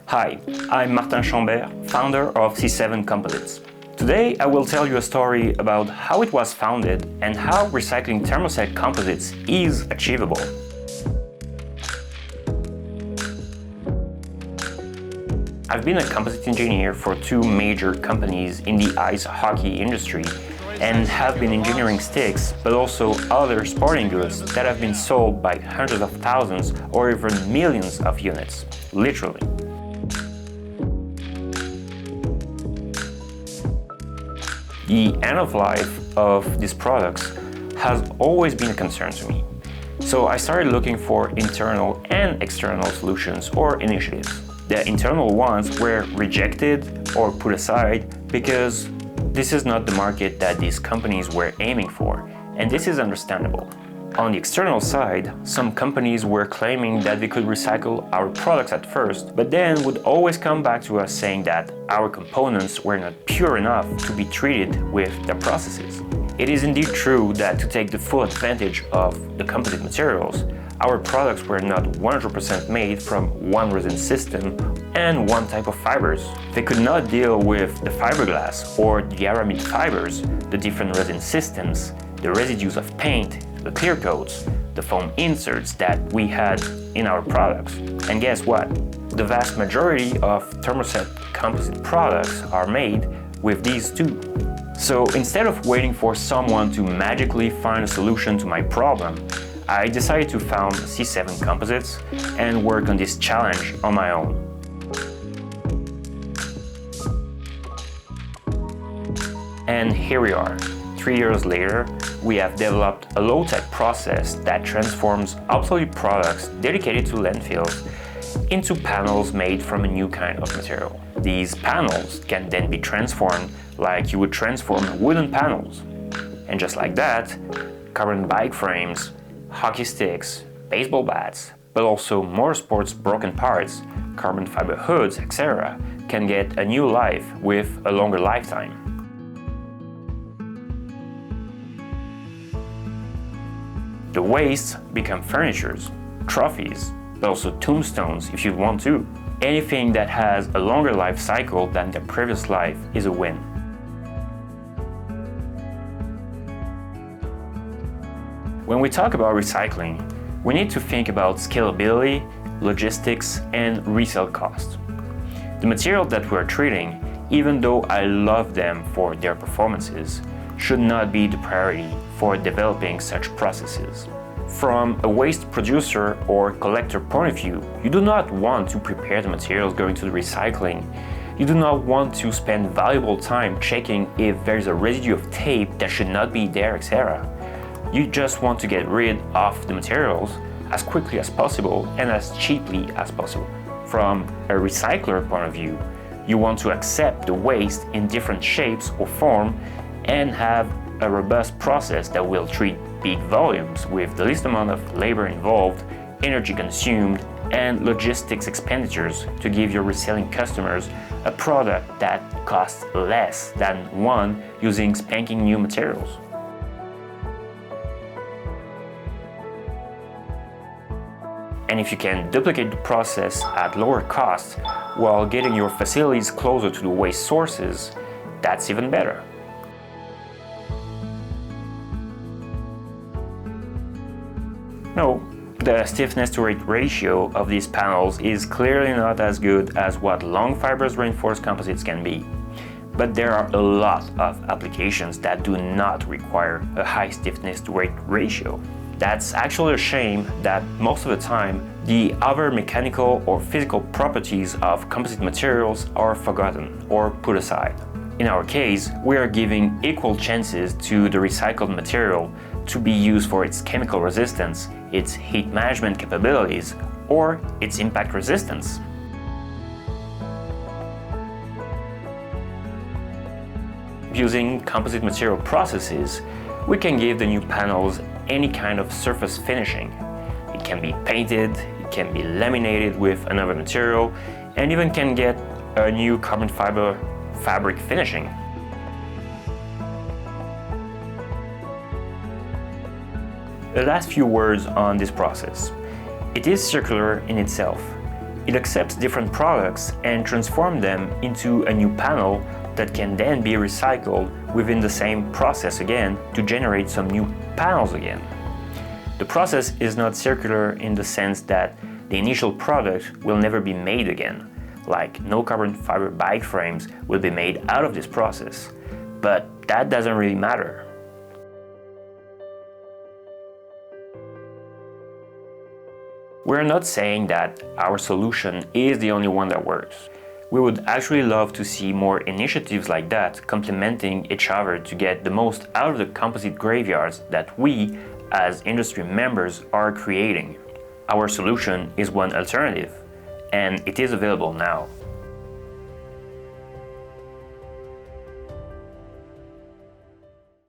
Hi, I'm Martin Chambert, founder of C7 Composites. Today I will tell you a story about how it was founded and how recycling Thermoset composites is achievable. I've been a composite engineer for two major companies in the ice hockey industry and have been engineering sticks, but also other sporting goods that have been sold by hundreds of thousands or even millions of units, literally. The end of life of these products has always been a concern to me. So I started looking for internal and external solutions or initiatives. The internal ones were rejected or put aside because this is not the market that these companies were aiming for, and this is understandable. On the external side, some companies were claiming that they could recycle our products at first, but then would always come back to us saying that our components were not pure enough to be treated with their processes. It is indeed true that to take the full advantage of the composite materials, our products were not 100% made from one resin system and one type of fibers. They could not deal with the fiberglass or the aramid fibers, the different resin systems, the residues of paint, the clear coats, the foam inserts that we had in our products. And guess what? The vast majority of Thermoset composite products are made with these two. So instead of waiting for someone to magically find a solution to my problem, I decided to found C7 Composites and work on this challenge on my own. And here we are. 3 years later, we have developed a low-tech process that transforms obsolete products dedicated to landfills into panels made from a new kind of material. These panels can then be transformed like you would transform wooden panels. And just like that, carbon bike frames, hockey sticks, baseball bats, but also motorsports broken parts, carbon fiber hoods, etc. can get a new life with a longer lifetime. The waste become furnitures, trophies, but also tombstones if you want to. Anything that has a longer life cycle than the previous life is a win. When we talk about recycling, we need to think about scalability, logistics, and resale cost. The material that we are treating, even though I love them for their performances, should not be the priority for developing such processes. From a waste producer or collector point of view, you do not want to prepare the materials going to the recycling. You do not want to spend valuable time checking if there's a residue of tape that should not be there, etc. You just want to get rid of the materials as quickly as possible and as cheaply as possible. From a recycler point of view, you want to accept the waste in different shapes or form and have a robust process that will treat big volumes with the least amount of labor involved, energy consumed, and logistics expenditures to give your reselling customers a product that costs less than one using spanking new materials. And if you can duplicate the process at lower cost while getting your facilities closer to the waste sources, that's even better. No, the stiffness to weight ratio of these panels is clearly not as good as what long fibers reinforced composites can be. But there are a lot of applications that do not require a high stiffness to weight ratio. That's actually a shame that most of the time, the other mechanical or physical properties of composite materials are forgotten or put aside. In our case, we are giving equal chances to the recycled material to be used for its chemical resistance, its heat management capabilities, or its impact resistance. Using composite material processes, we can give the new panels any kind of surface finishing. It can be painted, it can be laminated with another material, and even can get a new carbon fiber fabric finishing. The last few words on this process. It is circular in itself. It accepts different products and transforms them into a new panel that can then be recycled within the same process again to generate some new panels again. The process is not circular in the sense that the initial product will never be made again, like no carbon fiber bike frames will be made out of this process, but that doesn't really matter. We're not saying that our solution is the only one that works. We would actually love to see more initiatives like that complementing each other to get the most out of the composite graveyards that we, as industry members, are creating. Our solution is one alternative, and it is available now.